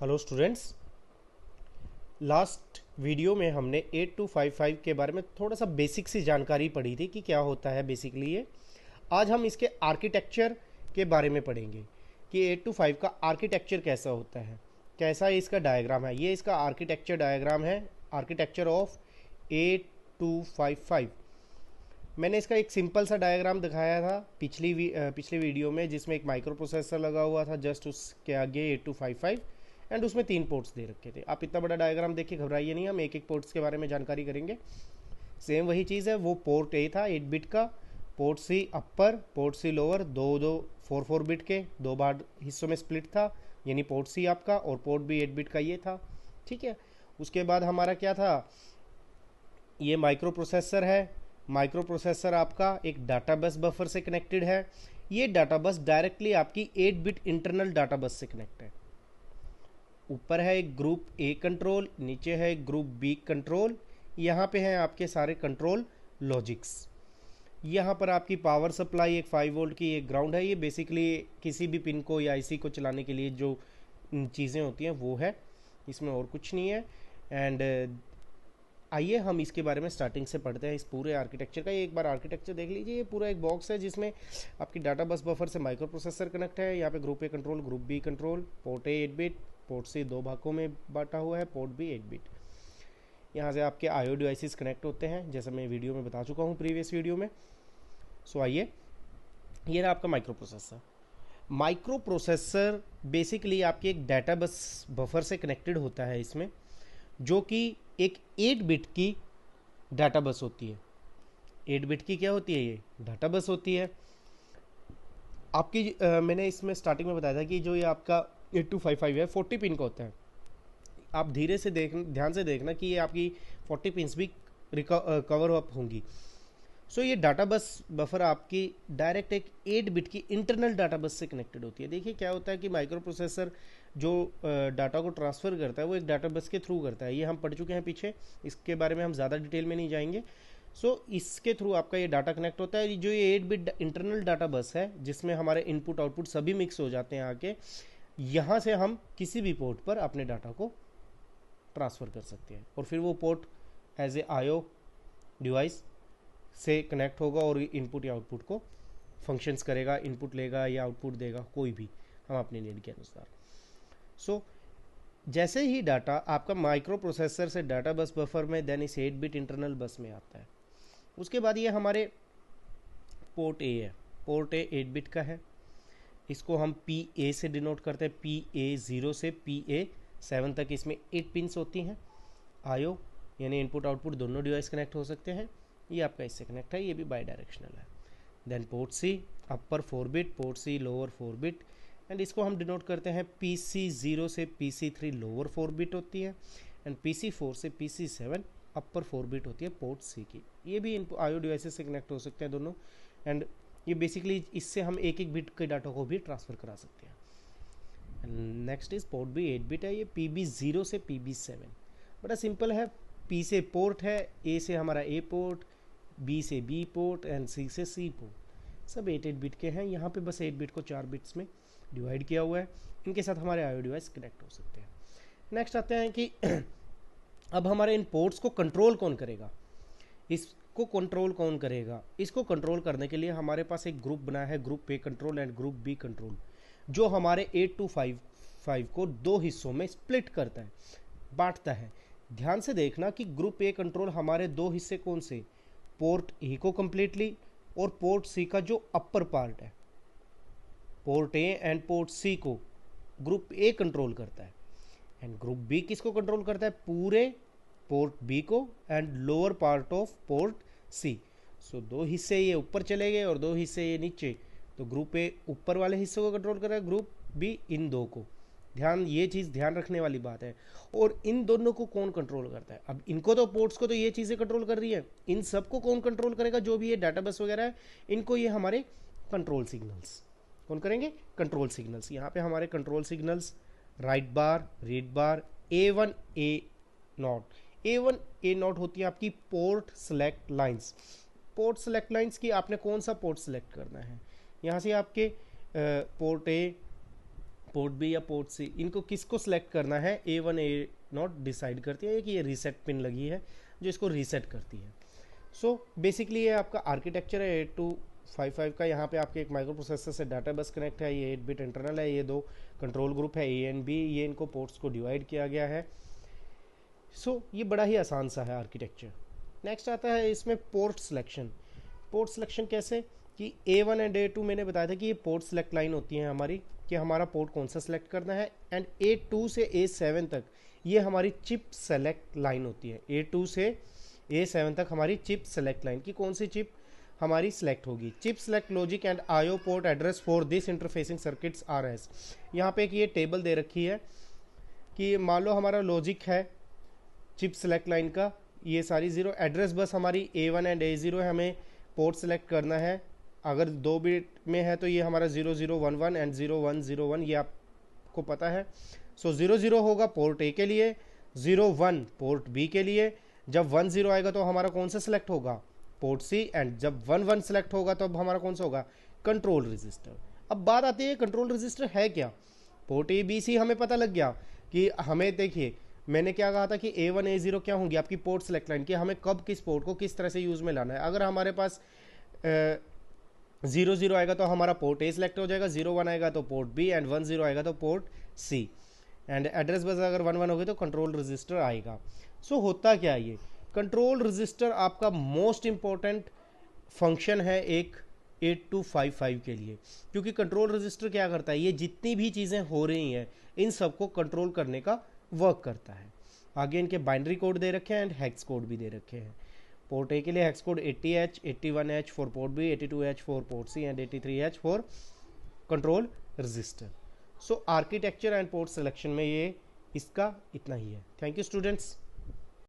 Hello students. Last video में हमने 8255 के बारे में थोड़ा सा बेसिक सी जानकारी पढ़ी थी कि क्या होता है बेसिकली ये। आज हम इसके आर्किटेक्चर के बारे में पढ़ेंगे कि 825 का आर्किटेक्चर कैसा होता है, कैसा इसका डायग्राम है। ये इसका आर्किटेक्चर डायग्राम है, आर्किटेक्चर ऑफ 8255। मैंने इसका एक सिंपल सा डायग्राम दिखाया था पिछली वीडियो में, जिसमें एक माइक्रो प्रोसेसर लगा हुआ था जस्ट उसके आगे 8255 एंड उसमें 3 पोर्ट्स दे रखे थे। आप इतना बड़ा डायग्राम देख के घबराइए नहीं, हम एक एक पोर्ट्स के बारे में जानकारी करेंगे। सेम वही चीज़ है, वो पोर्ट ए था 8 बिट का, पोर्ट सी अपर, पोर्ट सी लोअर, दो दो 4 बिट के दो बार हिस्सों में स्प्लिट था, यानी पोर्ट सी आपका और पोर्ट बी 8 बिट का ये था। ठीक है, उसके बाद हमारा क्या था, ये माइक्रो प्रोसेसर है। माइक्रो प्रोसेसर आपका एक डाटा बस बफर से कनेक्टेड है। ये डाटा बस डायरेक्टली आपकी 8 बिट इंटरनल डाटा बस से कनेक्ट है। ऊपर है एक ग्रुप ए कंट्रोल, नीचे है एक ग्रुप बी कंट्रोल। यहाँ पे हैं आपके सारे कंट्रोल लॉजिक्स। यहाँ पर आपकी पावर सप्लाई एक 5 वोल्ट की, एक ग्राउंड है। ये बेसिकली किसी भी पिन को या आईसी को चलाने के लिए जो चीज़ें होती हैं वो है, इसमें और कुछ नहीं है। एंड आइए हम इसके बारे में स्टार्टिंग से पढ़ते हैं इस पूरे आर्किटेक्चर का। ये एक बार आर्किटेक्चर देख लीजिए। ये पूरा एक बॉक्स है जिसमें आपकी डाटा बस बफर से माइक्रो प्रोसेसर कनेक्ट है। यहाँ पे group A control, group B control, port A 8 bit, port C 2 भागों में बांटा हुआ है, पोर्ट बी 8 बिट। यहाँ से आपके आईओ डिवाइसेस कनेक्ट होते हैं, जैसा मैं वीडियो में बता चुका हूँ प्रीवियस वीडियो में। सो आइए, ये रहा आपका micro processor. Micro processor basically आपके एक डाटा बस बफर से कनेक्टेड होता है इसमें, जो कि एक 8 बिट की डाटा बस होती है। 8 बिट की क्या होती है, ये डाटा बस होती है आपकी। मैंने इसमें स्टार्टिंग में बताया था कि जो ये आपका 8255 है 40 पिन का होता है। आप धीरे से ध्यान से देखना कि ये आपकी 40 पिन्स भी कवर अप होंगी। सो ये डाटा बस बफर आपकी डायरेक्ट एक 8 बिट की इंटरनल डाटा बस से कनेक्टेड होती है। देखिए क्या होता है कि माइक्रो प्रोसेसर जो डाटा को ट्रांसफ़र करता है वो एक डाटा बस के थ्रू करता है। ये हम पढ़ चुके हैं पीछे, इसके बारे में हम ज़्यादा डिटेल में नहीं जाएंगे। इसके थ्रू आपका ये डाटा कनेक्ट होता है। जो ये 8 बिट इंटरनल डाटा बस है, जिसमें हमारे इनपुट आउटपुट सभी मिक्स हो जाते हैं आके, यहाँ से हम किसी भी पोर्ट पर अपने डाटा को ट्रांसफ़र कर सकते हैं और फिर वो port as a IO device से कनेक्ट होगा और इनपुट या आउटपुट को फंक्शंस करेगा, इनपुट लेगा या आउटपुट देगा, कोई भी हम अपने नीड के अनुसार। जैसे ही डाटा आपका माइक्रो प्रोसेसर से डाटा बस बफर में, देन इस 8 बिट इंटरनल बस में आता है। उसके बाद ये हमारे पोर्ट ए है। पोर्ट ए 8 बिट का है, इसको हम पी ए से डिनोट करते हैं। PA0 से PA7 तक इसमें 8 पिन्स होती हैं। आईओ यानी इनपुट आउटपुट दोनों डिवाइस कनेक्ट हो सकते हैं। ये आपका इससे कनेक्ट है, ये भी बाई डायरेक्शनल है। Then port C upper 4 bit, port C lower 4 bit, and इसको हम डिनोट करते हैं PC0 से PC3 लोअर 4 बिट होती है, एंड PC4 से PC7 अपर 4 बिट होती है पोर्ट सी की। ये भी आईओ डिवाइसेस से कनेक्ट हो सकते हैं दोनों, एंड ये बेसिकली इससे हम एक एक बिट के डाटा को भी ट्रांसफ़र करा सकते हैं। Next is port B 8 bit है। ये PB0 से PB7, बड़ा सिंपल है। P से पोर्ट है, A से हमारा A पोर्ट, B से B पोर्ट एंड C से C पोर्ट, सब 8 बिट के हैं। यहाँ पे बस 8 बिट को 4 बिट्स में डिवाइड किया हुआ है। इनके साथ हमारे आईओ डिवाइस कनेक्ट हो सकते हैं। नेक्स्ट आते हैं कि अब हमारे इन पोर्ट्स को कंट्रोल कौन करेगा, इसको कंट्रोल कौन करेगा। इसको कंट्रोल करने के लिए हमारे पास एक ग्रुप बना है, group A control and group B control, जो हमारे 8255 को 2 हिस्सों में स्प्लिट करता है, बांटता है। ध्यान से देखना कि ग्रुप ए कंट्रोल हमारे 2 हिस्से कौन से, पोर्ट ए को कम्प्लीटली और पोर्ट सी का जो अपर पार्ट है। Port A and port C को ग्रुप ए कंट्रोल करता है, एंड ग्रुप बी किसको कंट्रोल करता है, पूरे पोर्ट बी को and lower part of port C. 2 हिस्से ये ऊपर चले गए और 2 हिस्से ये नीचे, तो ग्रुप ए ऊपर वाले हिस्से को कंट्रोल कर रहा है, ग्रुप बी इन 2 को। ये चीज़ ध्यान रखने वाली बात है। और इन दोनों को कौन कंट्रोल करता है, अब इनको तो पोर्ट्स को तो ये चीज़ें कंट्रोल कर रही है, इन सबको कौन कंट्रोल करेगा, जो भी ये डाटा बस वगैरह है, इनको ये हमारे कंट्रोल सिग्नल्स कौन करेंगे, कंट्रोल सिग्नल्स। यहाँ पे हमारे control signals right bar, read bar, A1 A not होती है आपकी port select lines. Port select lines की आपने कौन सा पोर्ट सेलेक्ट करना है, यहाँ से आपके पोर्ट ए पोर्ट बी या पोर्ट सी, इनको किसको सिलेक्ट करना है, A1 A0 डिसाइड करती है कि ये रीसेट पिन लगी है जो इसको रीसेट करती है। सो बेसिकली ये आपका आर्किटेक्चर है 8255 का। यहाँ पे आपके एक माइक्रो प्रोसेसर से डाटा बस कनेक्ट है, ये 8 बिट इंटरनल है, ये दो कंट्रोल ग्रुप है A एंड B, ये इनको पोर्ट्स को डिवाइड किया गया है। सो ये बड़ा ही आसान सा है आर्किटेक्चर। नेक्स्ट आता है इसमें पोर्ट सिलेक्शन। पोर्ट सिलेक्शन कैसे कि A1 एंड A2 मैंने बताया था कि ये पोर्ट सेलेक्ट लाइन होती है हमारी, कि हमारा पोर्ट कौन सा सेलेक्ट करना है, एंड A2 से A7 तक ये हमारी चिप सेलेक्ट लाइन होती है। A2 से A7 तक हमारी चिप सेलेक्ट लाइन की कौन सी चिप हमारी सेलेक्ट होगी, chip select logic and IO port address for this interfacing circuits RS। यहाँ पे एक ये टेबल दे रखी है कि मान लो हमारा लॉजिक है चिप सेलेक्ट लाइन का, ये सारी जीरो, एड्रेस बस हमारी A1 एंड A0 है, हमें पोर्ट सेलेक्ट करना है। अगर 2 बिट में है तो ये हमारा 0011 एंड 0101, ये आपको पता है। सो 00 होगा पोर्ट A के लिए, 01 पोर्ट B के लिए। जब 10 आएगा तो हमारा कौन सा सिलेक्ट होगा, पोर्ट C, एंड जब 11 सिलेक्ट होगा तो अब हमारा कौन सा होगा, कंट्रोल रजिस्टर। अब बात आती है कंट्रोल रजिस्टर है क्या। पोर्ट A B C हमें पता लग गया कि हमें, देखिए मैंने क्या कहा था कि A1 A0 क्या होंगी आपकी पोर्ट सेलेक्ट लाइन, कि हमें कब किस पोर्ट को किस तरह से यूज़ में लाना है। अगर हमारे पास 00 आएगा तो हमारा पोर्ट A सेलेक्ट हो जाएगा, 01 आएगा तो पोर्ट B, एंड 10 आएगा तो port C, and address bus अगर 11 होगी तो कंट्रोल रजिस्टर आएगा। सो होता क्या है, ये कंट्रोल रजिस्टर आपका मोस्ट इंपॉर्टेंट फंक्शन है एक 8255 के लिए, क्योंकि कंट्रोल रजिस्टर क्या करता है, ये जितनी भी चीज़ें हो रही हैं इन सबको कंट्रोल करने का वर्क करता है। आगे इनके बाइनरी कोड दे रखे हैं एंड हेक्स कोड भी दे रखे हैं। पोर्ट ए के लिए hex code 80H, 81H for port B, 82H for port C, and 83H for control register. So architecture and port selection में ये इसका इतना ही है। Thank you students.